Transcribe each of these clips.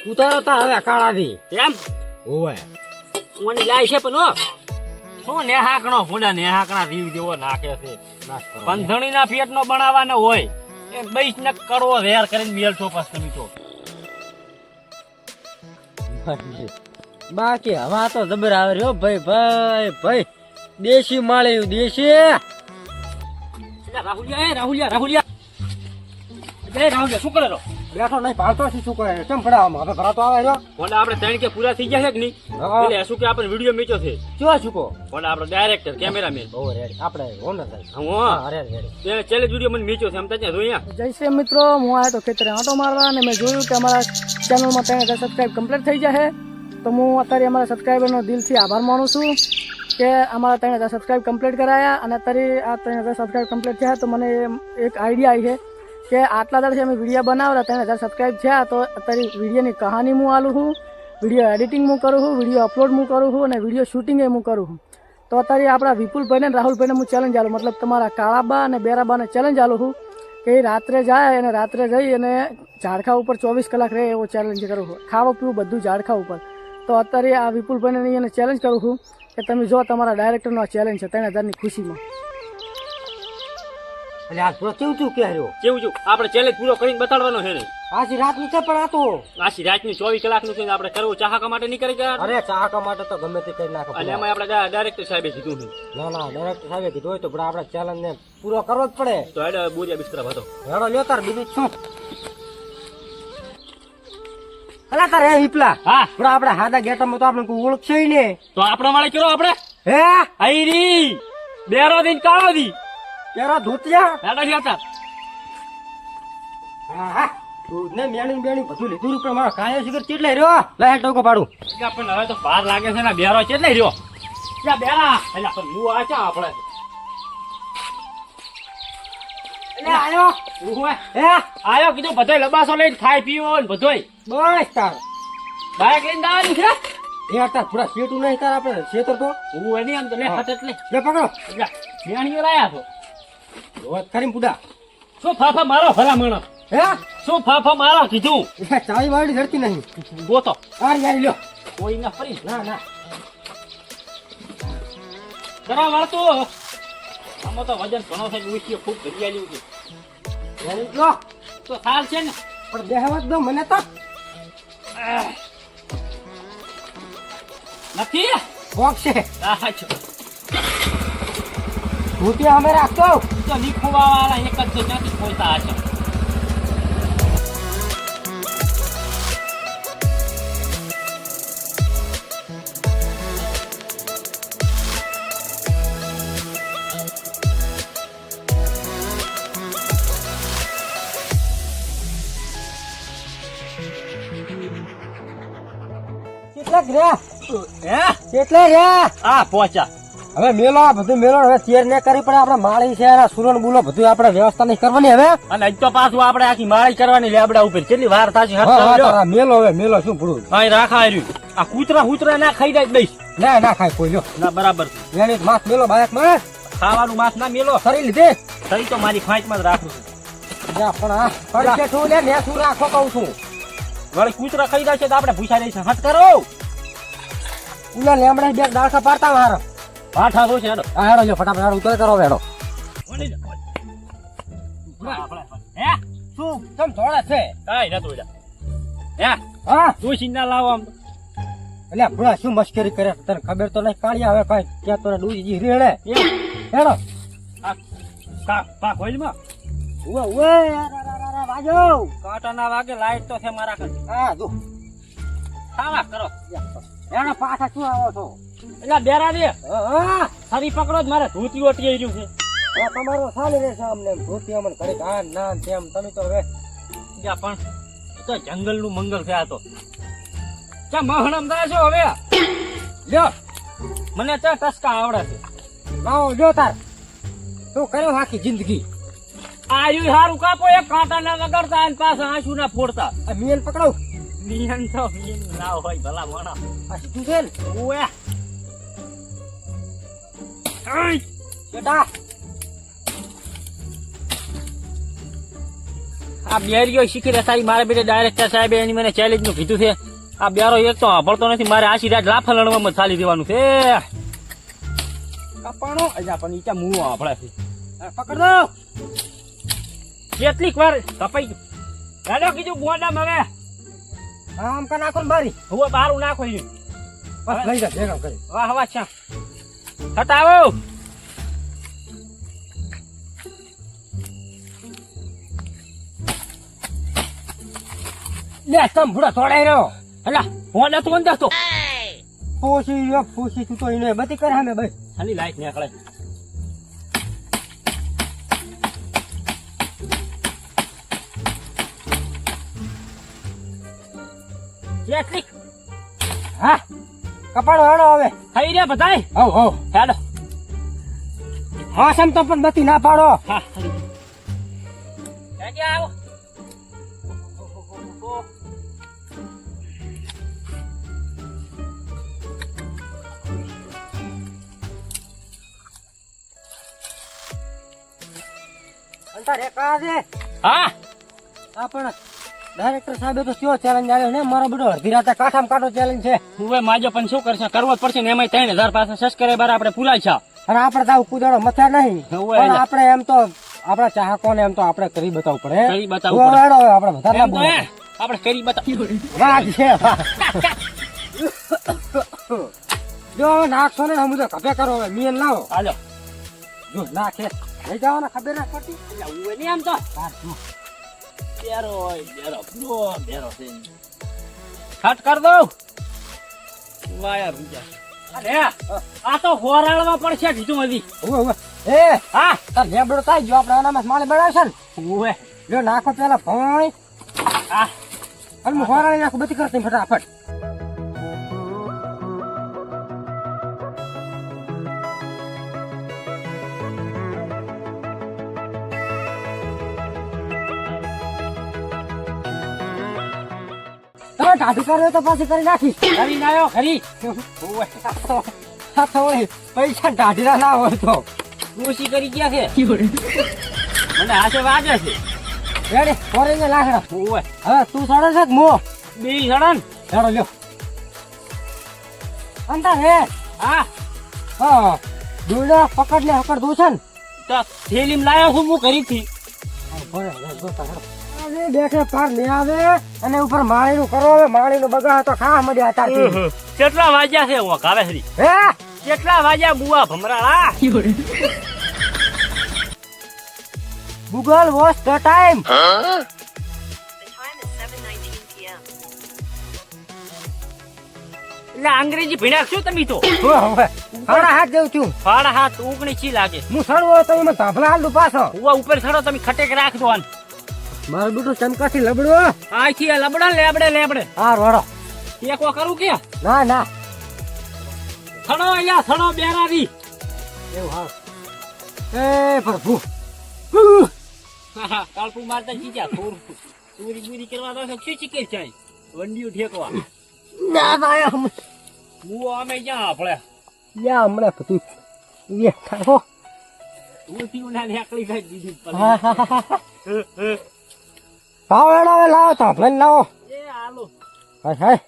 ઉતારો તા હવે કાળાથી એમ ઓવે મને જાય છે પણ શું નેહાકણો ફૂડા નેહાકણા દીવ જેવો નાખે છે પંથણીના પેટનો બનાવવાનો હોય એ 22 ન કરોડો વેર કરીને મેલ છો પાસ તમે તો બાકી હવા તો જબર આવે રહ્યો ભાઈ ભાઈ ભાઈ દેશી માળ્યું દેશી રાહુલિયા શું કરે બેઠો નહીં પાડતો શું કરે કેમ પડાવવામાં હવે ભરાતો આવે રહ્યો કોને આપણે ત્રણ કે પૂરા થઈ ગયા છે કે નહીં એટલે શું કે આપણે વિડિયો મેચ્યો છે શું છૂકો કોને આપણો ડાયરેક્ટર કેમેરામેન ઓ રેડી આપણે ઓનર થાય હું રેડી રેડી તેને ચેલેન્જ વિડિયો મને મેચ્યો છે એમ ત્યાં જોયા જય શ્રી મિત્રો હું આવ્યો તો ખેતરે આંટો મારવા અને મેં જોયું કે અમારા ચેનલમાં 3000 સબસ્ક્રાઇબ કમ્પ્લીટ થઈ જશે તો હું અત્યારે અમારા સબસ્ક્રાઇબરનો દિલથી આભાર માનું છું કે અમારા 3000 સબસ્ક્રાઇબ કમ્પ્લીટ કરાયા અને અત્યારે આ 3000 સબસ્ક્રાઇબ કમ્પ્લીટ થયા તો મને એક આઈડિયા આવી છે કે આટલા દાડથી અમે વિડીયો બનાવેલા 3000 સબસ્ક્રાઇબ થયા તો અત્યારે વિડીયોની કહાની હું આલું છું વિડીયો એડિટિંગ હું કરું છું વિડીયો અપલોડ હું કરું છું અને વિડીયો શૂટિંગ હું કરું છું તો અત્યારે આપણા વિપુલભાઈને અને રાહુલભાઈને હું ચેલેન્જ આલું મતલબ તમારા કાળાબા અને બેરાબાને ચેલેન્જ આલું છું કે એ રાત્રે જાય અને રાત્રે જઈ અને ઝાડખા ઉપર 24 કલાક રહે એવો ચેલેન્જ કરું છું ખાવા પીવું બધું ઝાડખા ઉપર તો અત્યારે આ વિપુલભાઈને એને ચેલેન્જ કરું છું કે તમે જો તમારા ડાયરેક્ટરનો આ ચેલેન્જ છે 3000ની ખુશીમાં એટલે આ તો કેવું કે રહ્યો કેવું છું આપણે ચેલેન્જ પૂરો કરીને બતાડવાનો છે ને આજી રાત ની છે પણ આ તો આશી રાતની 24 કલાકનું છે આપણે કરવું ચાહકા માટે નહીં કરી ગયા અરે ચાહકા માટે તો ગમે તે કરી નાખો અને એમાં આપણે ડાયરેક્ટર સાહેબે કીધું છે ના ના ડાયરેક્ટર સાહેબે કીધું હોય તો પણ આપણે ચેલેન્જ ને પૂરો કરવો જ પડે તો એડે બોરિયા બિસ્તરા ભતો હેડો લ્યો તાર બીજું શું અલા તારે હિપલા હા પણ આપણે હાદા ગેટમાં તો આપણે કોઈ ઓળખશે ને તો આપણો વાળે કરો આપણે હે આઈરી બેરો દિન કાળો દી તેરા ધોતિયા હેડો જતા હા હા દૂધ ને મેણી બેણી બધું લીધું રૂપિયા મારો કાયો શિખર કેટલે રહ્યો લે ટોકો પાડું પણ હવે તો ભાર લાગે છે ને બેરો છે ને રહ્યો ક્યાં બેરા એટલે પણ હું આ ચા આપણે એટલે આયો હું હે આયો કીધું બધોય લબાસો લઈને ખાઈ પીવો ને બધોય બસ તાર બાઈક લઈને દાવાની છે એ તાર થોડા શેટું નહીં તાર આપણે શેતર તો હું એની આમ તો લે હાથ એટલે લે પકડો બેણીઓ લાયા છો રોજ કરીને પુડા શું ફાફા મારો ભલામણ હે શું ફાફા મારો કીધું એ ચાવી વાળી ધરતી નહીં ગોતો આ યાર લ્યો કોઈ ના ફરી ના ના જરા વાળતો આમાં તો વજન ઘણો છે ઉઠ્યો ખૂબ ઘડિયા જેવું છે યાર લો તો સાલ છે ને પણ બેહવા દો મને તો નથી ભોગ છે આ છો રૂપિયા અમે રાખતો તો નીખવા વાળા એક જ છે ત્યાંથી પહોંચતા હશે કેટલા રહ્યા હે કેટલા રહ્યા આ પહોંચ્યા હવે મેલો આ બધું મેલો હવે તેર ને કરી પડે આપણે માળી છે એના સુરણ બુલો બધું આપણે વ્યવસ્થા નહીં કરવાની હવે અને આજ તો પાછું આપણે આખી માળી કરવાની લેબડા ઉપર કેટલી વાર થશે મેલો હવે મેલો શું પૂરું હા રાખા રહ્યું આ કૂતરા ના ખાઈ જાય દઈશ ના ના ખાય કોઈ લ્યો ના બરાબર એની માસ મેલો બાયક માં ખાવાનું માસ ના મેલો કરી લીધે સહી તો મારી ફાંચમાં જ રાખું છું જા પણ આ પડકે શું લે ને શું રાખો કહું છું વળી કૂતરા ખાઈ જાય છે તો આપણે ભૂસા રહીશું હટ કરો ઉલા લેમડા બે દાળખા પાડતા મારો પાઠા તો છે હેડો આ હેડો લ્યો ફટાફટ હેડો ઉતર કરો હેડો હે શું તમ થોડા છે કાઈ નતું હે હા દોશી ના લાવો આમ એટલે ભૂલા શું મસ્કરી કરે તને ખબર તો નહીં કાઢી આવે કઈ ક્યાં તો ડૂજી રેડે હેડો પા કોઈલમાં ઉવે ઉવે વાજો કાંટા ના વાગે લાઈટ તો છે મારા ઘર હા જો ખાવા કરો એના પાછા શું આવો છો એટલે બેરા દે હા ફરી પકડો જ મારે ધૂતી ઓટી રહ્યું છે તમારો ચાલી રહેશે અમને ધોતી અમને ઘરે આ ના તેમ તમે તો હવે જા પણ તો જંગલ નું મંગલ છે આ તો ચા મહણમ દા છો હવે લ્યો મને ચા ટસકા આવડે છે આવો જો તાર તું કર્યો આખી જિંદગી આયુ હારું કાપો એક કાંટા ના વગડતા અને પાછા આંસુ ના ફોડતા આ મિયન પકડો નિયન તો નિયન ના હોય ભલા મણા આ સીધું છે ને ઓએ બેટા આ બેરીઓ શીખી રહ્યા સાહેબ મારા બેટે ડાયરેક્ટર સાહેબ એની મને ચેલેન્જ નું કીધું છે આ બેરો એક તો સાંભળતો નથી મારે આશી રાત લાફા લડવામાં ચાલી દેવાનું છે કપાણો અજા પણ ઈચા મુઓ આપડે છે પકડ દો કેટલીક વાર કપાઈ હેડો કીધું બોડામ હવે આમ કા નાખો ને બારી હું બારું નાખો ઈ બસ લઈ જા ભેગા કરી વાહ વાહ છા હટાવો લે તમ ભૂડા તોડાઈ રહ્યો હલા બોડા તો અંદર તો ફૂસી તું તો એને બધી કરે અમે ભાઈ ખાલી લાઈટ નીકળે કેટલીક હા કપાળો હેડો હવે થઈ રહ્યા બધાય હવ હવ હેડો હા સમ તો પણ બધી ના પાડો હા ક્યાં આવો અંતર એક આ છે હા આ પણ ડાયરેક્ટર સાહેબે તો કયો ચેલેન્જ આલ્યો ને મારો બધો અડધી રાતે કાઠામાં કાઢો ચેલેન્જ છે હવે માજો પણ શું કરશે કરવો જ પડશે ને એમાં 3000 પાસે સબસ્ક્રાઇબર આપણે પૂરાય છે અને આપણે તો આવું કુદાડો મથા નહીં હોવે પણ ને. આપણે એમ તો આપણા ચાહકોને એમ તો આપણે કરી બતાવવું પડે કરી બતાવવું હોવે પડે. હેડો હવે આપણે વધારે એમ તો ના હે, આપણે કરી બતાવ વાઘ છે વાઘ. જો હવે નાખશો ને હું તો કપે કરો હવે મીન લાવો હાલો જો નાખે લઈ જાઓ ને ખબર ના પડતી ઉવે ને આમ તો હા, જો. બેરો હોય, બેરો પૂરો બેરો છે કટ કર દો વાયા રૂજા અરે આ તો હોરાળમાં પડશે કીધું હજી હોવે હોવે એ હા તાર લેબડો થાય જો આપણે આનામાં માળી બનાવશે ને ઉવે જો નાખો પેલા ભોંય આ અને હું હોરાળી નાખું બધી કરતી ફટાફટ તમે ટાઢું કરે તો પાછી કરી નાખી કરી નાયો ખરી ઓય, આ તો ઓય, પૈસા ટાઢીના ના હોય તો ઓછી કરી ગયા છે મને હાથે વાગે છે રેડે ફોરેને લાકડા ઉવે હવે તું સડે છે કે મો બે સડન હેડો લ્યો અંતા હે હા હા દોડા પકડ લે હકડ દો છે ને તો થેલીમ લાયો છું હું કરી થી બેઠે પાર લે આવે અને ઉપર માળીનું કરો હવે માળીનું બગા તો ખા મજા તારથી કેટલા વાગ્યા છે હું કાવે હરી હે કેટલા વાગ્યા બુઆ ભમરાળા Google watch the time The time is 7:19 p.m. એટલે અંગ્રેજી ભણ્યા શું તમે તો હાડા હાથ જઉં છું ફાડા હાથ ઉગણી ચી લાગે હું સડવો તો એમાં ધાભલા હાલ દઉં પાછો ઉવા ઉપર ચડો તમે ખટેક રાખજો આન મારું બેટું ચમકાથી લબડો આથી આ લબડા લેબડે લેબડે હા વડો ટેકો કરું કે ના ના થડો અહીંયા થડો બેરારી એવું હાલ એ પ્રભુ કાળપુ મારતા જીજા ચોરી બુરી કરવા દો શું ચીકે છે વંડીયું ઠેકવા ના ના મુઓ અમે જ્યાં આપણે યા હમણાં બધું યે થાકો ઉથી ના નેકળી ગઈ દીધી લાવો એડો હવે લાવો તો ભલે લાવો એ હાલો હાય હાય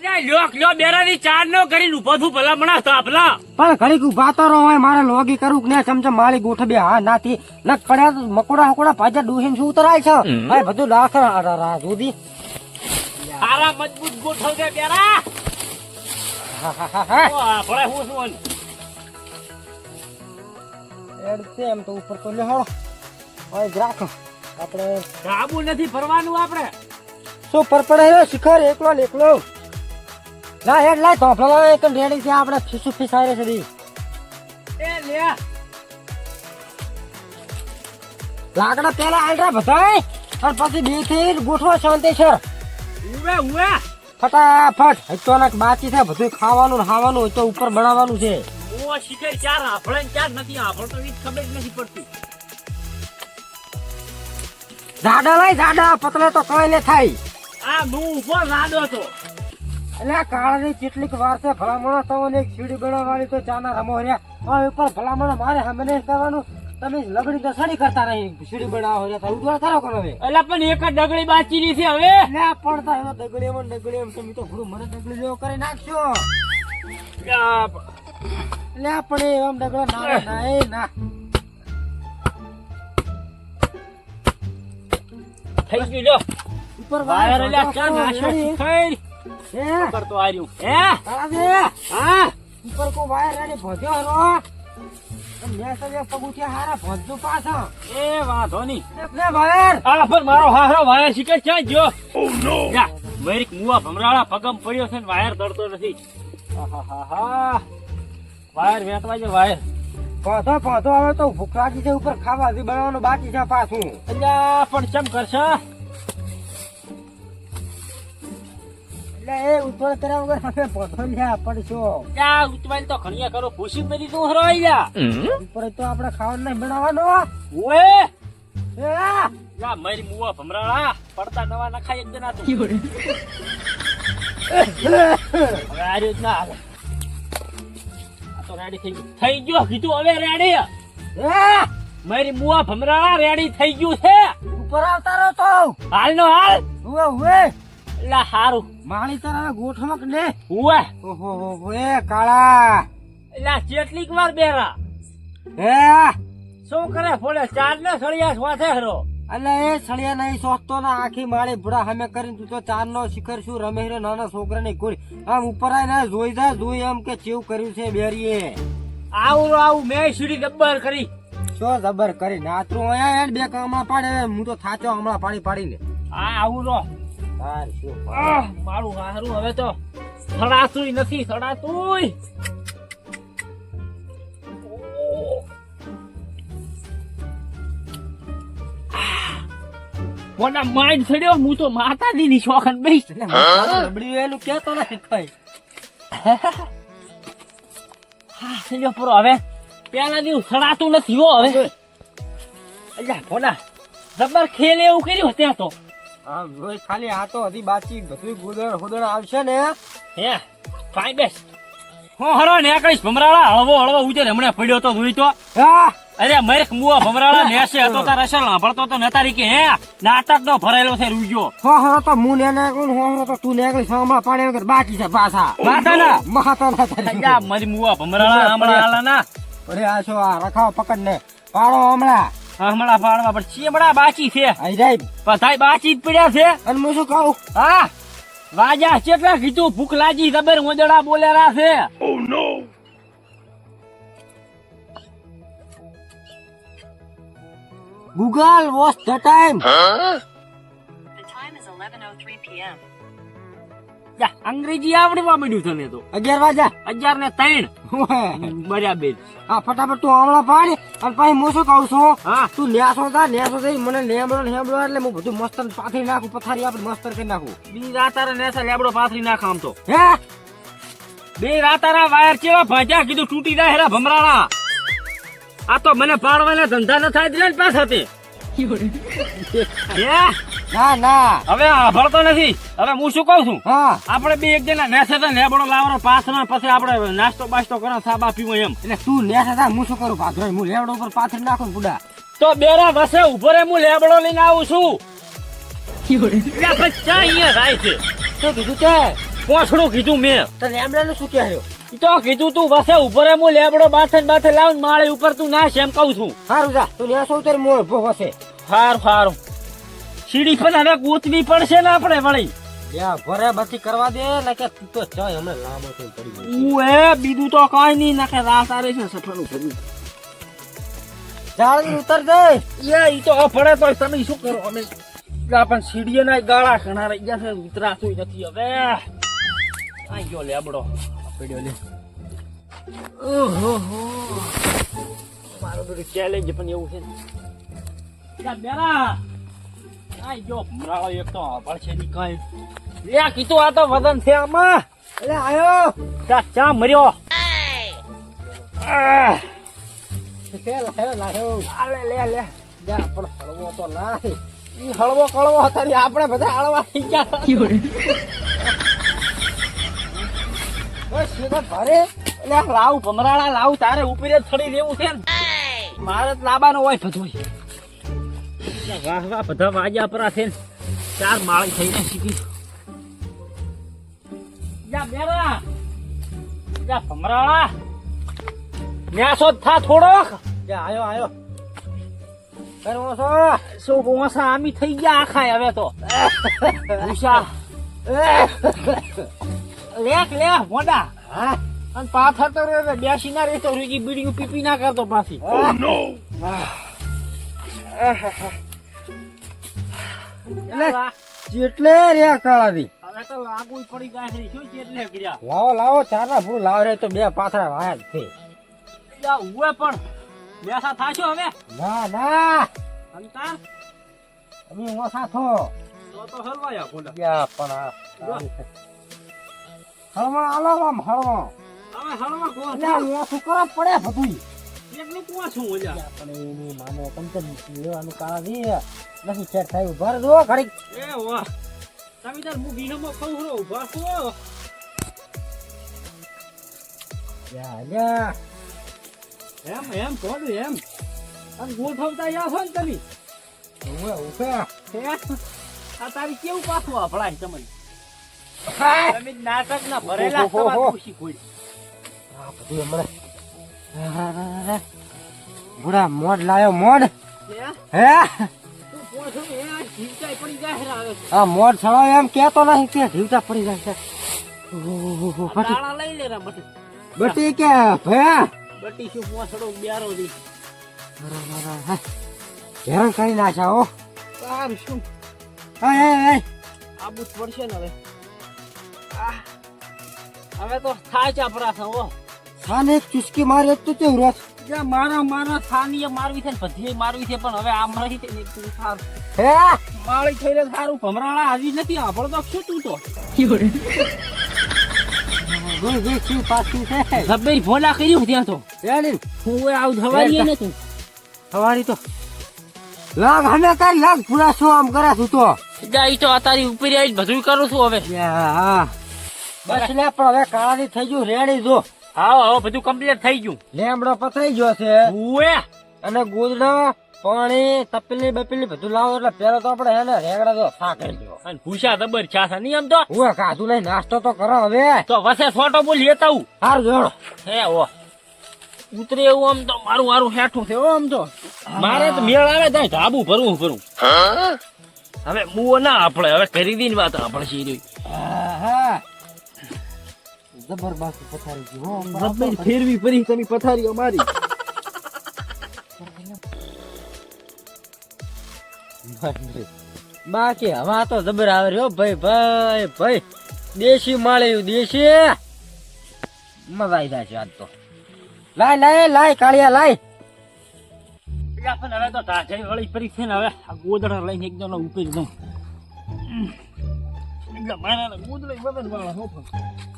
અરે લ્યો લ્યો બેરાની ચાર નો કરીને ઉભો થું ભલા મણા તાપલા પણ ઘડીક ઉભા તો રહો હોય મારે લોગી કરું કે ને ચમચમ માળી ગોઠ બે હા નાથી નક પડ્યા તો મકોડા હકોડા પાછા ડૂહીને શું ઉતરાય છે હવે બધું લાખ સુધી સારા મજબૂત ગોઠવ દે બેરા હા ઓ આપણે હું શું એડ છે એમ તો ઉપર તો લેહડો હવે જ રાખો આપણે કાબુ નથી ફરવાનું આપણે શું પર પડે રે શિખર એકલો ને એકલો ના હેડ લાય તો ભલા એક રેડી છે આપણે ફીસુ ફીસાય છે દી એ લે લાકડા પેલા આલરા બધાય અને પછી બે થી ગોઠવો શાંતિ છે ઉવે ઉવે ફટાફટ અચાનક બાકી છે બધું ખાવાનું ને ખાવાનું તો ઉપર બનાવવાનું છે ઓ શિખર ચાર આફળે ને ચાર નથી આફળ તો ઈ ખબર જ નથી પડતી જાડા લાય જાડા પતલા તો કઈ ને થાય આ હું ઉભો રાડો તો એટલે આ કાળની કેટલીક વાર છે ભલામણો તો એક સીડી બનાવવાની તો ચાના રમો રહ્યા ઉપર ભલામણો મારે હમને કરવાનું તમે લગડી તો સડી કરતા રહી સીડી બનાવો છો તો ઉતવા કરો કરો હવે એટલે પણ એક જ ડગડી બાચી રહી છે હવે લે પડતા એનો ડગડી એમ તમે તો ઘણું મને ડગડી જેવો કરી નાખશો લે આપણે એમ ડગડા ના એ ના થઈ ગયું લ્યો ઉપર વાયર એટલે ક્યાં નાખ્યો થઈ હે કરતો આર્યું હે તારાદે હા ઉપર કો વાયર રેડી ભોજ્યો હરો મેં સજે પગુઠિયા હારા ભોજજો પાછો એ વાંધો નહીં લે વાયર આ પણ મારો હારો વાયર શીખે ક્યાં ગયો ઓ નો યા મેરિક મુવા ભમરાળા પગમ પડ્યો છે ને વાયર દળતો નથી આહાહા વાયર વેટવા છે વાયર પોધો હવે તો ભૂખ લાગી છે ઉપર ખાવા બનાવવાનું બાકી છે પાછું અલ્યા પણ ચમ કરશે એટલે એ ઉતોડ કર્યા વગર હવે પોધો લ્યા પડશો ક્યાં ઉતવાલ તો ખણિયા કરો ભૂસી બધી તું હરો આયા ઉપર તો આપણે ખાવાનું નહીં બનાવવાનો ઓએ એ યા મારી મુવા ભમરાળા પડતા નવા નખાય એક જણા તો હવે આ રીત ના હાલે આ તો રેડી થઈ ગયો કીધું હવે રેડી એ મારી મુવા ભમરાળા રેડી થઈ ગયું છે ઉપર આવતા રહો તો હાલ નો હાલ ઉવે ઉવે એટલે હારું માળી તારા ગોઠમક ને ઉવે ઓહો એ કાળા એટલે કેટલીક વાર બેરા એ શું કરે ફોડે ચાર ને સળિયા સ્વાથે હરો એટલે એ સળિયા નહીં સોચતો ના આખી માળી ભૂડા હમે કરીને તું તો ચાર નો શિખર શું રમે રે નાના છોકરા ની કોઈ આમ ઉપર આવીને જોઈ જા જોઈ એમ કે ચેવું કર્યું છે બેરીએ આવું મેં સીડી ડબ્બર કરી શું જબર કરી નાતરું અહીંયા બે કામમાં પાડે હું તો થાચો હમણાં પાડીને આવું રો તાર શું મારું હારું હવે તો સડાતુંય નથી સડાતુંય મોના માઇન્ડ છડ્યો હું તો માતાજી ની શોખન બેસ રબડી એનું કેતો નથી કઈ હા છડ્યો પૂરો હવે પેલા દિવસ સડાતું નથી હો હવે અલ્યા મોના જબર ખેલ એવું કર્યું ત્યાં તો આમ જોઈ ખાલી આ તો હજી બાચી બધું ગોદણ આવશે ને હે ફાઈ બેસ હું હરો ને આકડીશ ભમરાળા હળવો ઉજે હમણાં પડ્યો તો જોઈ તો હા અરે મરેક મુવા ભમરાળા નેસે હતો તાર અસલ ભરતો તો નતારી કે હે નાટક નો ભરેલો છે રૂજો હો તો હું ને નાખું હો તો તું નાખી સામા પાણી વગર બાકી છે પાછા માતાના મહાતાના અલ્યા મારી મુવા ભમરાળા હમણાં આલા ના અરે આ છો આ રખાવ પકડ ને પાડો હમણાં પાડવા પણ ચીમડા બાચી છે આઈ જાય પથાઈ બાચી જ પડ્યા છે અને હું શું કહું હા વાજા કેટલા કીધું ભૂખ લાગી ખબર મોદડા બોલેરા છે ઓ નો Google watch the time The time is 11:03 p.m. જા અંગ્રેજી આવડવા મળ્યું તને તો 11 વાગ્યા 11:03 બરાબર હા ફટાફટ તું હમણાં પાડ અને પછી હું શું કહું છું હા તું ન્યાસો થઈ મને નેમડો એટલે હું બધું મસ્ત પાથરી નાખું પથારી આપણે મસ્ત કરી નાખું બી રાતારા નેસા લેબડો પાથરી નાખ આમ તો હે બે રાતારા વાયર કેવા ભાજ્યા કીધું તૂટી જાય હેરા ભમરાળા આ તો મને પાડવાના ધંધા ન થાય દે પાછા તે ના હવે ભરતો નથી હવે હું શું કઉ છું હા આપણે બે એક જણા નેસે તો લેબડો લાવવાનો પાછળ પછી આપણે નાસ્તો બાસ્તો કરો સાબા પીવો એમ એટલે તું નેસા થા હું શું કરું પાથરો હું લેવડો ઉપર પાથરી નાખું ને બુડા તો બેરા વસે ઉભો રે હું લેબડો લઈને આવું છું એટલે પછી ચા અહીંયા જાય છે શું કીધું તે પોછડું કીધું મેં તો લેમડાનું શું કહેવાય ઈ તો કીધું તું વસે ઉભો રે હું લેબડો બાથે લાવ માળે ઉપર તું નાશ એમ કઉ છું સારું જા તું નેસો ઉતર મોર ભોસે સારું સીડી પણ હવે ગોતવી પડશે ને આપણે વળી યા ભરે બધી કરવા દે ને કે તું તો ચાય હમણાં લાંબો થઈ પડી ગયો હું એ બીજું તો કઈ નહીં નાખે રાત આરે છે સફરનું ભર્યું જાળી ઉતર દે ઈ તો પડે તો તમે શું કરો અમે પણ સીડીએ ના ગાળા ઘણા રહી ગયા છે ઉતરાતું નથી હવે આઈ ગયો લેબડો પડ્યો લે ઓહો મારો બધું ચેલેન્જ પણ એવું છે ને બેરા આઈ ગયો ભમરાળો એક તો પડશે ની કઈ લે કીધું આ તો વજન છે આમાં એટલે આયો ચા મર્યો લાયો લે જા પણ હળવો તો નાય ઈ હળવો કળવો તારી આપણે બધા હળવા થઈ ગયા ઓય સીધા ભરે એટલે લાવ ભમરાળા લાવ તારે ઉપરે જ ચડી દેવું છે ને મારે તો લાવવાનો હોય બધું વાહ વાહ બધા વાજ્યા પરા છે ને 4 માળી થઈને શીખી જા બેરા જા ભમરાળા ન્યાસો જ થા થોડોક જા આયો કરવો છો શું બોસા આમી થઈ ગયા આખા હવે તો ઉષા લેખ લે મોડા હા અને પાથર તો રે બેસી ના રહેતો રૂજી બીડીયું પીપી ના કરતો પાછી એટલે રે કાળાથી હવે તો લાગુ પડી જાય છે શું છે એટલે કર્યા લાવો ચારના ફૂલ લાવ રે તો 2 પાથરા વાયા જ છે જા ઉવે પણ બેસા થાશો હવે ના અંતાર અમે ઓછા થો તો હલવાયા બોલા યા પણ હળવા આલો આમ હળવા હવે હલવા કોણ એટલે ઓછું કરવા પડે બધું એકલું કોણ છું ઓલા પણ એની માને કંચન લેવાનું કાળાથી નથી સેટ થયું ભર દો ઘડીક એ વાહ તમે તાર હું વિનમો ખાઉં છો ઉભા છો યા એમ થોડું એમ અને ગોઠવતા યા છો ને તમે ઉભે આ તારી કેવું પાછું અભળાય તમને હા તમે નાટક ના ભરેલા સવાર ખુશી કોઈ બધું હમણાં બુડા મોડ લાયો મોડ હે તું પોછો એ આ જીવતાય પડી જાય આવે છે આ મોડ છળો એમ કેતો નહીં કે જીવતા પડી જાય છે તાળા લઈ લે રા બટી કે ભે બટી શું પોછડો બ્યારો દી હેરાન કરી નાખ્યા હો સારું શું હે આબુ પડશે ને હવે હવે તો થાય ચાપરા છે હો ખાને એક ચુસ્કી મારી એક તો કેવું રસ જ્યાં મારા થાનીએ મારવી છે ને બધી મારવી છે પણ હવે આમ રહી છે ને તું સારું હે માળી થઈને સારું ભમરાળા આવી નથી આપણો તો શું તું તો ગોઈ શું પાછું છે જબ્બર ભોલા કર્યું ત્યાં તો રેડી હું આવ ધવારી ને તું સવારી તો લાગ હમે કઈ લાગ પૂરા શું આમ કરે છું તો ઈ તો તારી ઉપર આવી બધું કરું છું હવે હા બસ લે પણ હવે કાળાની થઈ ગયું રેડી જો હા બધું કમ્પ્લીટ થઈ ગયું લેમડો પથરાઈ ગયો છે ઉએ અને ગોદડા પાણી તપેલી બપેલી બધું લાવો એટલે પેલા તો આપણે હે ને રેગડા તો સા કરી દો અને ભૂસા દબર છાસા નહીં આમ તો હું કાધું લઈ નાસ્તો તો કરો હવે તો વસે છોટો બોલ લેતા હું સારું જોડો હે ઓ ઉતરે એવું આમ તો મારું હેઠું છે આમ તો મારે તો મેળ આવે થાય ધાબુ ભરવું હવે મુઓ ના આપણે હવે કરી દીની વાત આપણે શી હા જબરદસ્ત પથારી ગયું હો રબ્બે ફેરવી પરી તમે પથારી અમારી બાકી હવા તો જબર આવે રહ્યો ભાઈ દેશી માળ્યું દેશી મજા આવી જાય છે આજ તો લાય કાળિયા લાય પણ હવે તો ઢાંચી વળી પરી છે ને હવે આ ગોદડા લઈને એકદમ ઉપેજ દઉં એટલે મારા ગોદડા બદલ વાળા હો પણ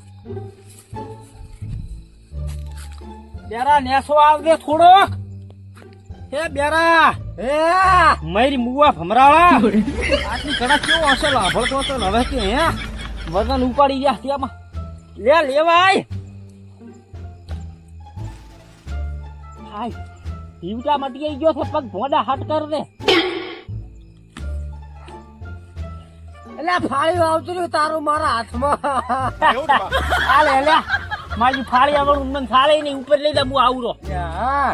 બેરા નેસો આવજે થોડોક હે બેરા હે મારી મુવા ભમરાળા આટલી કડા કેવો હશે લાભળતો તો હવે કે હે વજન ઉપાડી ગયા ત્યાંમાં લેવાય હાય જીવતા મટી ગયો છે પગ ભોંડા હાટ કર દે એટલે ફાળી આવતું રહ્યું તારું મારા હાથમાં આ લે મારી ફાળી આવડું મને ફાળે નહીં ઉપર લઈ દે હું આવરો હા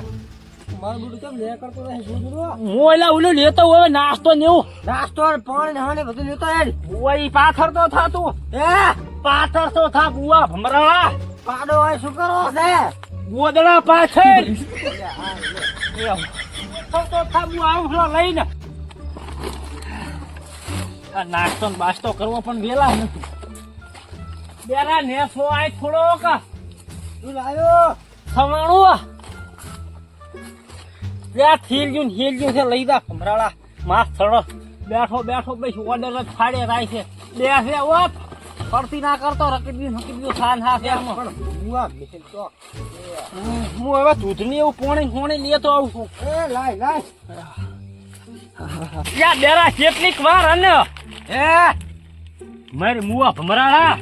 મારું બધું કેમ લે કરતો રહે જોજો હું એલા ઓલું લેતો હવે નાસ્તો ને એવું નાસ્તો અને પાણી ને હાને બધું લેતો યાર ઓય પાથર તો થા તું એ પાથર તો થા બુઆ ભમરાળા પાડો હોય શું કરો છે ગોદડા પાછળ તો થા બુ આવરો લઈને આ નાસ્તો ને બાસ્તો કરવો પણ વેલા નથી બેરા નેસો આય થોડોક તું લાયો સવાણું ત્યાં થીલજું છે લઈ જા ભમરાળા માસ થડો બેઠો બસ ઓર્ડર જ ફાડે રાય છે બેસે ઓપ પડતી ના કરતો રકીબ્યું ખાન હા છે પણ બુઆ મિસલ તો હું હવે દૂધની એવું પોણી લેતો આવું છું એ લાય યા બેરા કેટલીક વાર અને એ મારી મુવા ભમરાળા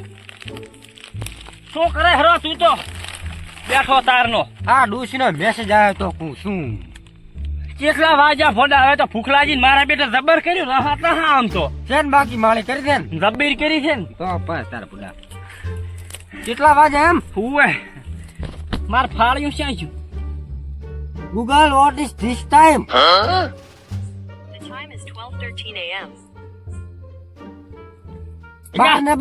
શું કરે હરો તું તો બેઠો તારનો આ ડોશીનો મેસેજ આવ્યો તો હું શું કેટલા વાગ્યા ફોડા હવે તો ભૂખલાજી ને મારા બેટા જબર કર્યું રાહત ના આમ તો છે ને બાકી માળી કરી દે ને જબીર કરી છે ને તો બસ તારા પુડા કેટલા વાગે એમ હુએ માર ફાળ્યું ક્યાં છું Google what is this time The time is 12:13 a.m. 12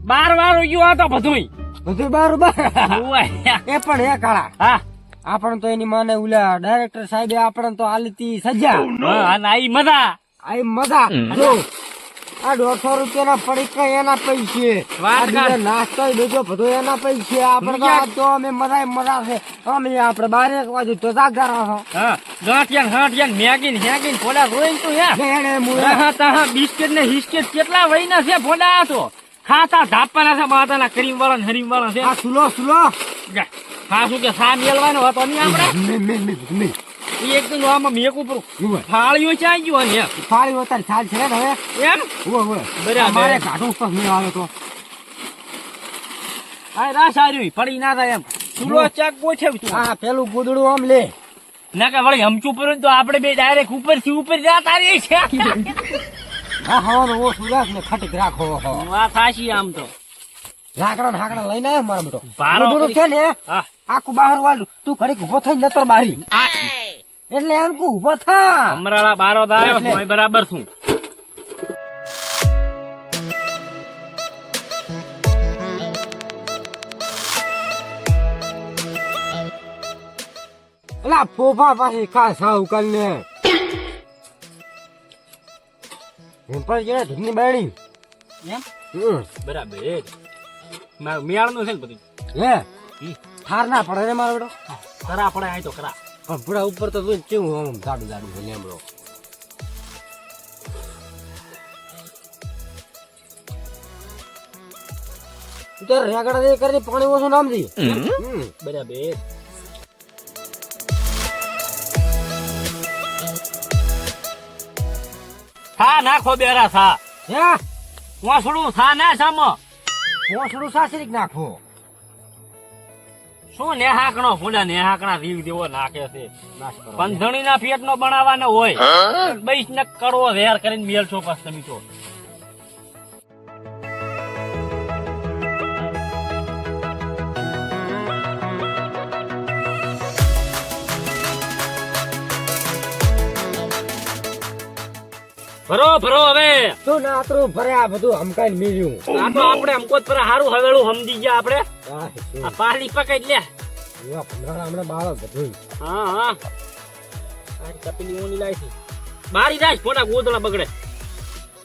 બાર વાર ગયું આ તો બધુંય બધું બરોબર હુએ એ પણ એ કાળા હા આપણે તો એની માને ઓલા ડાયરેક્ટર સાહેબે આપણે તો આલીતી સજા હા અને આઈ મજા આ મજા જો આ 150 રૂપિયાના પડીકા એના પૈસે વાત આ કર. બીજા નાસ્તો બીજો બધો એના પૈસે આપણે તો આજ તો અમે મજા છે અમે આપણે 12 વાગે તો જાગતા રહો હા ગાંઠિયા મેગી ને હેગી ને ફોડા રોઈને તું હે એને મુએ હા તા બિસ્કિટ ને હિસ્કિટ કેટલા વહીના છે ફોડા તો ખાતા ધાપાના છે માતાના ક્રીમ વાળા ને હરીમ વાળા છે આ સુલો જા. હા શું કે સા મેલવાનો હતો નહીં આપણે મે ઈ એકદમ આમાં મેક ઉપર ફાળ્યો ચાઈ ગયો ને ફાળી હોતા ચાલ છે ને હવે એમ ઓય બરાબર. મારે કાઢું પર મે આવે તો આ રાસ આર્યું પડી ના થાય એમ સુલો ચાક ગોઠવ તું આ પેલું ગુદડું આમ લે ના કે વળી હમચું પર તો આપણે બે ડાયરેક્ટ ઉપર જતા રહી છે હા હવાનો ઓ સુરાસ ને ખટક રાખો વાત સાચી આમ તો લાકડા લઈને આવ્યો મારા બેટો બારો ગુદડું છે ને હા આખું બહાર વાળું તું ઘડીક ઉભો થઈને નતર બારી એટલે એમ કુ ઉભો થા અમરાળા બારો દાયો એટલે. હોય બરાબર છું અલા ફોફા પાછી કા સાવ કરીને પર જે ધૂમની બાણી એમ હમ બરાબર મારું મેળનું છે ને બધું લે થાર ના પડે ને મારો બેટો કરા પડે આય તો કરા પણ પૂરા ઉપર તો તું કેવું આમ જાડું છે લેમડો તું તો રેગડા દે કરી પાણી ઓછું નામ દી બરાબર થા નાખો બેરા થા હે વાસણું થા ના સામો પોસડું સાસરીક નાખો શું નેહાકણો ફૂલા નેહાકણા રીવ દેવો નાખે છે પંધણી ના પેટ નો બનાવવાનો હોય 22 ને કડવો વેર કરીને મેલ છો પાસ તમે તો ભરો હવે તું ના આતરું ભર્યા બધું હમકાઈને મીર્યું આ તો આપણે અમકોત પર હારું હવેળું સમજી ગયા આપણે આ પાલી પકડ લે હમણાં બાળક બધું હા આ કપીની ઊની લાઈ છે બારી જાય ફોટા ગોદડા બગડે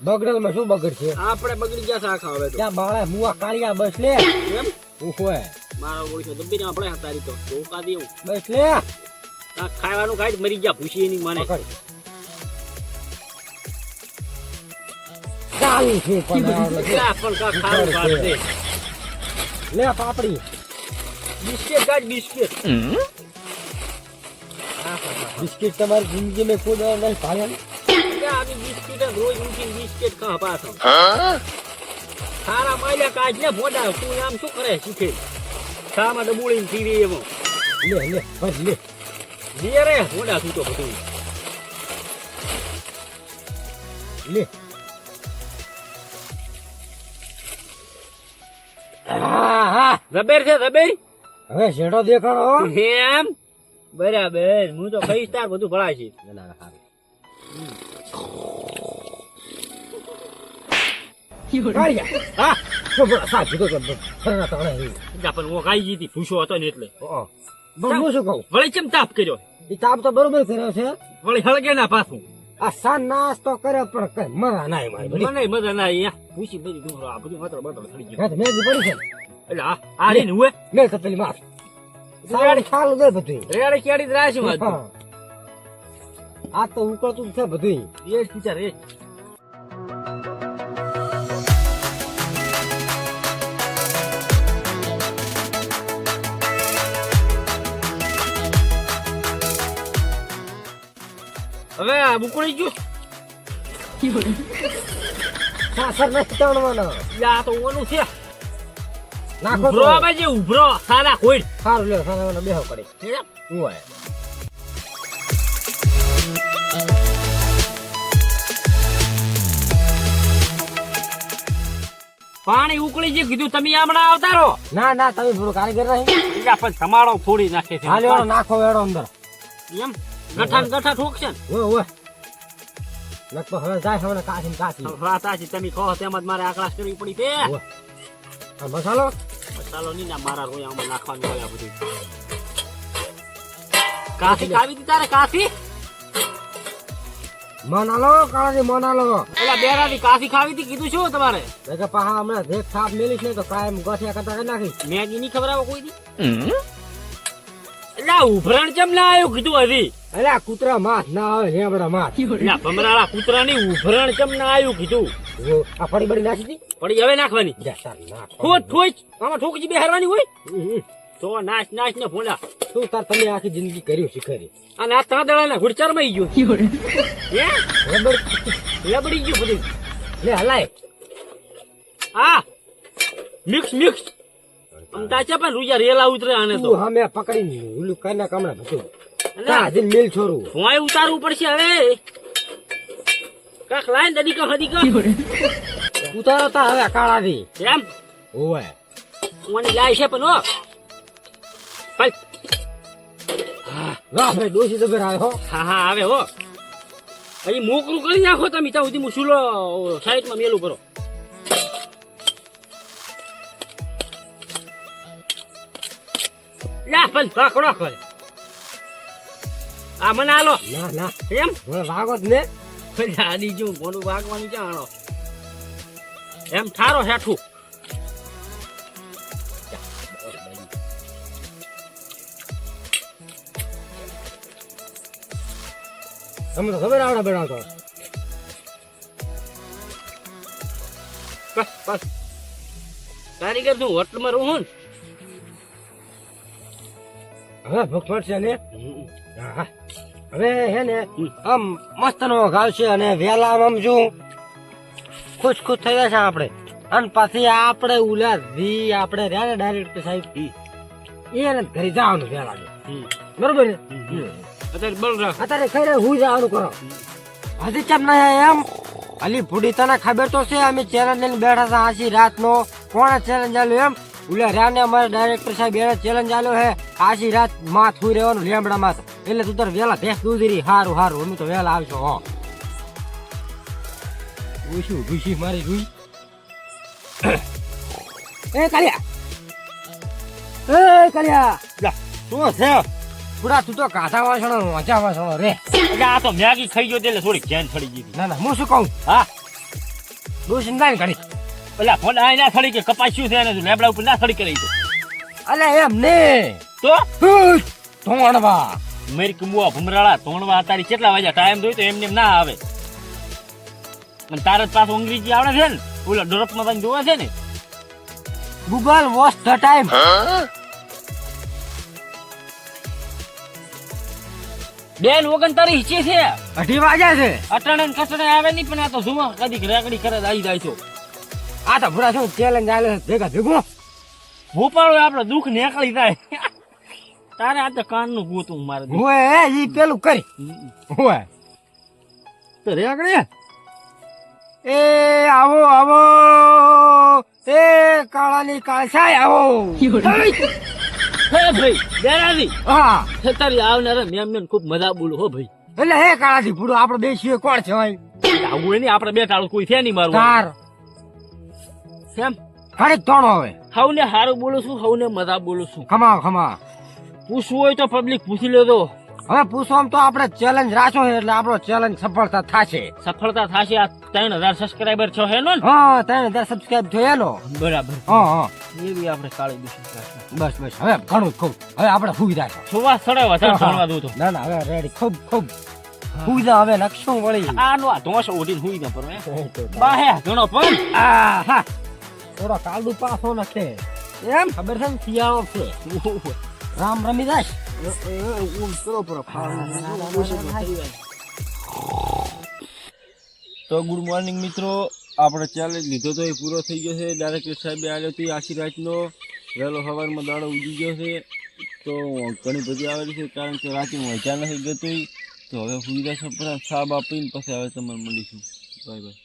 બગડેલમાં શું બગડ છે આપણે બગડી ગયા છે આખા હવે તો ત્યાં બાળા મુવા કાળિયા બસ લે એમ ઉહોય મારો ઓળખો દબીને આપણે હતારી તો ધોકા દેવું બસ લે આ ખાવાનું ખાઈ જ મરી ગયા ભૂસી એની મને પકડ ચાલુ છે પણ આ પણ કા ખારું કાઢ લે પાપડી બિસ્કિટ કાઢ બિસ્કિટ બિસ્કિટ તમારી જિંદગી મેં કોઈ દાડો નહીં ભાળ્યા આવી બિસ્કિટ જ રોજ ઉઠીને બિસ્કિટ ખા પાછો ખારા માલ્યા કાઢ ને ફોટા તું આમ શું કરે શીખે ખામાં ડબુડીને પીવી એમાં લે બસ લે જે રે ફોટા તું તો બધું લે હા રબેર છે રબેર હવે શેડો દેખાડો એમ બરાબર હું તો કઈ તાર બધું ભળાય છે હા શું બોલા સાચું તો ફરના તાણે જા પણ હું ખાઈ જીતી ભૂસો હતો ને એટલે હું શું કહું વળી ચમ તાપ કર્યો એ તાપ તો બરોબર કર્યો છે વળી હળગે ના પાછું આ સાન નાસ્તો કર્યો પણ કઈ મરા ના મારી બધી મને મજા ના અહીંયા ભૂસી બધી ડુંગરો આ બધું માત્ર બટર થઈ ગયું મેં પડી છે એટલે આ રે ને હુએ મેં તો પેલી માર સારી ખાલું દે બધું રેડી કેડી જ રાશી વાત હા. આ તો ઉકળતું છે બધું એ જ વિચાર એ જ. હવે આ બુકડી ગયું સાસર નથી તાણવાનો યા તો ઓનું છે નાખો ઉભરો બાજે ઉભરો સાલા કોઈ સારું લે સારા બેહો કરી એમ હોય પાણી ઉકળી ગયું કીધું તમે હમણાં આવતા રહો. ના ના તમે થોડું કારીગર નહીં એટલે પણ તમારો ફોડી નાખે છે. હાલ એનો નાખો વેડો અંદર એમ ગઠા ને ગઠા ઠોકશે ને. ઓય ઓય લગભગ હવે જાય હવે કાચી કાચી વાત સાચી તમે કહો તેમ જ મારે આકલાસ કરવી પડી તે. ઓય. આ મસાલો મસાલો નહીં ના મારા રોયામાં નાખવાનું હોય આ બધું. કાફી ખાવી હતી તારે કાફી? મનાલો કાળાજી મનાલો પેલા બેરાની કાફી ખાવી હતી કીધું શું તમારે? કે પાહા હમણાં દેખ સાપ મેલીશ ને તો કાયમ ગોઠિયા કરતા કરી નાખી મેગી ની ખબર આવે કોઈ દી? એટલે ઉભરણ ચમ ના આવ્યું કીધું હજી? અલ્યા કૂતરા માસ ના આવે લેબડા માસ એટલે ભમરાળા કૂતરા ની ઉભરણ ચમ ના આવ્યું કીધું? આ ફળી બળી નાખી હતી પડી હવે નાખવાની. જા તાર નાખ ઠોચ ઠોચ આમાં ઠોકજી બેહારવાની હોય તો નાચ નાચ ને ફોડા. શું તાર તમે આખી જિંદગી કર્યું શીખરી અને આ ત્રણ દડા ઘુડચાર માં ગયું હે રબર લબડી ગયું બધું. લે હલાય હા મિક્સ મિક્સ આમ તાચા પણ રૂજા રેલા ઉતરે આને તો. તું હમે પકડી ઓલું કને કમણા ભતું કા દિન મિલ છોરું ભોંય ઉતારવું પડશે હવે. કાક લાઈન દડી કા હદી કા ઉતારો તા હવે કાળાજી એમ ઓય ઓની લાઈ છે પણ હો ભાઈ. વાહ ભાઈ ડોસી તો બેર આવ્યો હા હા આવે હો. પછી મોકરું કરી નાખો તમે ત્યાં સુધી હું સુલો સાઈડમાં મેલું કરો. લા પણ પકડો કરે આ મને આલો ના ના એમ હવે વાગો જ ને આડી જો મોનું વાગવાનું ક્યાં આણો એમ ઠારો હેઠું. તમે તો ખબર આવડે બેડા તો બસ બસ કારીગર તું હોટલમાં રહું હું હવે ભૂખ પડશે ને હા હવે હે ને આમ મસ્ત નો ઘાવ છે અને વેલા આમ શું ખુશ ખુશ થઈ જશે આપણે અને પછી આપણે ઉલા જી આપણે રહ્યા ને ડાયરેક્ટ સાહેબ એને ઘરે જવાનું વેલા બરોબર ને અત્યારે બળ રાખ. અત્યારે ખરે હું જવાનું કરો હજી કેમ નહીં એમ અલી ભૂડી તને ખબર તો છે અમે ચેલેન્જ લઈને બેઠા હતા આછી રાતનો કોણે ચેલેન્જ આલ્યો એમ ઉલે રાને અમારે ડાયરેક્ટર સાહેબ એને ચેલેન્જ આલ્યો હે આછી રાત માથ હુઈ રહેવાનું લેમડા માથ એટલે તું તાર વેલા ભેંસ દૂધરી હારું હારું અમે તો વેલા આવશો હો ઉશું ભૂસી મારી રૂઈ એ કાલિયા લા શું છે પૂરા તું તો કાઢા વાસણો મજા વાસણો રે એટલે આ તો મેગી ખાઈ ગયો એટલે થોડીક ચેન થડી ગઈ. ના ના હું શું કહું હા ડોસી ના ઘડી પેલા ફોન આ ના થડી કે કપાસ્યું છે ને લેબડા ઉપર ના થડી કરી તો અલે એમ ને તો ધોણવા મેરી કુંબુઆ ભમરાળા તોણવા તારી કેટલા વાગ્યા ટાઈમ દોય તો એમને એમ ના આવે. અને તારે પાછું અંગ્રેજી આવડે છે ને ઓલા ડોરપમાં તને જોવે છે ને ગૂગલ વોચ ધ ટાઈમ બેન ઓગણ તારી હિચી છે 2:30 વાગ્યા છે અટાણે ને કસણે આવે નહીં પણ આ તો જુઓ કદીક રેકડી કરે આવી જાય છો. આ તો પૂરા શું ચેલેન્જ આલે ભેગા ભેગું ભોપાળો આપડે દુઃખ નીકળી જાય. તારે આ તો કાન નું ગોતું મારે હોય ઈ પેલું કરી હોય તો રેગડે એ આવો આવો એ કાળાની કાળસાઈ આવો હે ભાઈ બેરાજી હા તારી આવનારા મેમ ખૂબ મજા બોલું હો ભાઈ. એટલે હે કાળાથી પૂરું આપણે બેસીએ કોણ છે ભાઈ આવું નહીં આપણે બે ટાળું કોઈ છે નહીં મારું તાર કેમ ખરી તોણો હવે હવને હારું બોલું છું હવને મજા બોલું છું. ખમા ખમા પૂછવું હોય તો પબ્લિક પૂછી લેજો. હવે પૂછવામાં તો આપણે ચેલેન્જ રાખ્યો છે એટલે આપણો ચેલેન્જ સફળતા થશે સફળતા થશે. આ 3000 સબસ્ક્રાઇબર છો હે નો ને? હા 3000 સબસ્ક્રાઇબ થયેલો બરાબર હા હા એવી આપણે કાળી દુશ્મન બસ બસ હવે ઘણું ખૂબ હવે આપણે સુવિધા છે સુવા સડે વધારે ભણવા દઉં તો ના ના હવે રેડી ખૂબ ખૂબ સુવિધા હવે નકશું વળી આનો આ ધોસ ઓઢીને હુઈ ન પર બાહે ઘણો પણ આ હા થોડો કાલુ પાસો નખે એમ ખબર છે ને શિયાળો છે રામ રમી જાય તો ગુડ મોર્નિંગ મિત્રો, આપણે ચેલેન્જ લીધો તો એ પૂરો થઈ ગયો છે. ડાયરેક્ટર સાહેબે આવ્યો હતો આશી રાતનો વહેલો સવારમાં દાડો ઉગી ગયો છે. તો ઘણી બધી આવેલી છે કારણ કે રાતે મજા નથી જતી. તો હવે સુવિધા સપરા સાબ આપીને પછી હવે તમને મળીશું. Bye bye.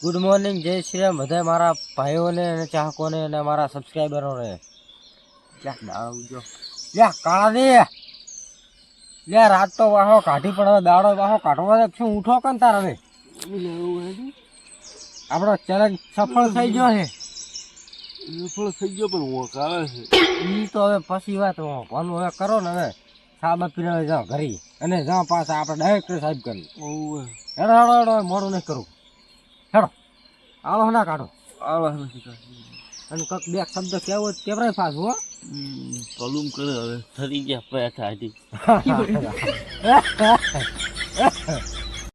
ગુડ મોર્નિંગ, જય શ્રી રામ બધા મારા ભાઈઓને અને ચાહકોને અને મારા સબસ્ક્રાઈબરોને. લ્યા કાળા દે લ્યા, રાત તો વાહો કાઢી પણ હવે દાડો વાહો કાઢવા દે. શું ઉઠો કન તાર હવે? આપણો ચેલેન્જ સફળ થઈ ગયો છે. થઈ ગયો પણ હું આવે છે. ઈ તો હવે પછી વાત ભલું હવે કરો ને. હવે સાબા પીને જાઓ ઘરી અને જાઓ પાછા આપણે ડાયરેક્ટર સાહેબ કરી. હેડો હેડો હેડો, મોડું નહીં કરું. હેડો આવો ના કાઢો. અને કંઈક બે શબ્દ કેવો કેવરાય પાછું હો. કલુમ કરે હવે થરી ગયા પૈસા